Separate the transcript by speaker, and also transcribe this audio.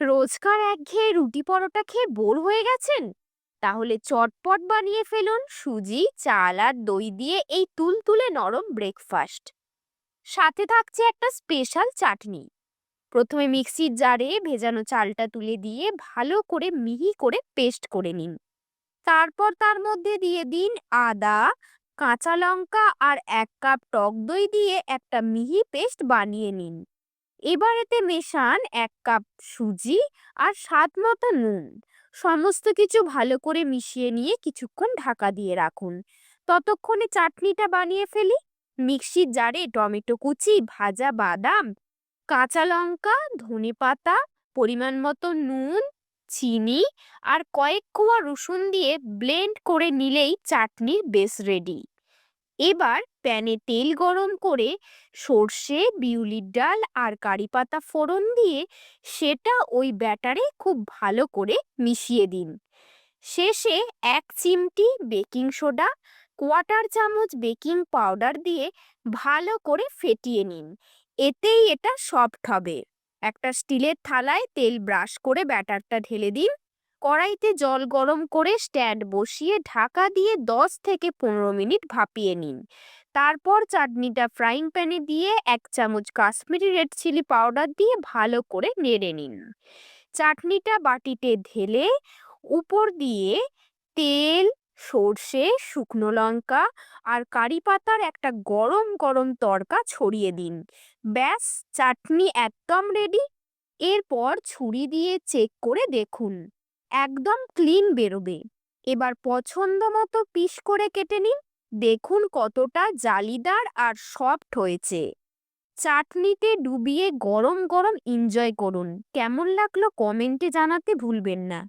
Speaker 1: রোজকার একঘেয়ে রুটি পরোটা খেয়ে বোর হয়ে গেছেন? তাহলে চটপট বানিয়ে ফেলুন সুজি, চাল আর দই দিয়ে এই তুলতুলে নরম ব্রেকফাস্ট। সাথে থাকছে একটা স্পেশাল চাটনি। প্রথমে মিক্সির জারে ভেজানো চালটা তুলে দিয়ে ভালো করে মিহি করে পেস্ট করে নিন। তারপর তার মধ্যে দিয়ে দিন আদা, কাঁচা লঙ্কা আর 1 কাপ টক দই দিয়ে একটা মিহি পেস্ট বানিয়ে নিন। এবার এতে মেশান 1 কাপ সুজি আর স্বাদ মতো নুন। সমস্ত কিছু ভালো করে মিশিয়ে নিয়ে কিছুক্ষণ ঢাকা দিয়ে রাখুন। ততক্ষণে চাটনিটা বানিয়ে ফেলি। মিক্সির জারে টমেটো কুচি, ভাজা বাদাম, কাঁচা লঙ্কা, ধনেপাতা, পরিমাণ মতো নুন, চিনি আর কয়েক কোয়া রসুন দিয়ে ব্লেন্ড করে নিলেই চাটনির বেস রেডি। এবার প্যানে তেল গরম করে সর্ষে, বিউলির ডাল আর কারি পাতা ফোড়ন দিয়ে সেটা ওই ব্যাটারে খুব ভালো করে মিশিয়ে দিন। শেষে 1 চিমটি বেকিং সোডা, কোয়ার্টার চামচ বেকিং পাউডার দিয়ে ভালো করে ফেটিয়ে নিন। এতেই এটা সফট হবে। একটা স্টিলের থালায় তেল ব্রাশ করে ব্যাটারটা ঢেলে দিন। কড়াইতে জল গরম করে স্ট্যান্ড বসিয়ে ঢাকা দিয়ে 10 থেকে 15 মিনিট ভাপিয়ে নিন। তারপর চাটনিটা ফ্রাইং প্যানে দিয়ে 1 চামচ কাশ্মীরি রেড চিলি পাউডার দিয়ে ভালো করে নেড়ে নিন। চাটনিটা বাটিতে ঢেলে উপর দিয়ে তেল, সর্ষে, শুকনো লঙ্কা আর কারি পাতার একটা গরম গরম তড়কা ছড়িয়ে দিন। ব্যাস, চাটনি একদম রেডি। এরপর ছুরি দিয়ে চেক করে দেখুন, একদম ক্লিন বেরোবে। এবার পছন্দ মতো পিস করে কেটে নিন। দেখুন কতটা জালিদার আর সফট হয়েছে। চাটনিতে ডুবিয়ে গরম গরম এনজয় করুন। কেমন লাগলো কমেন্টে জানাতে ভুলবেন না।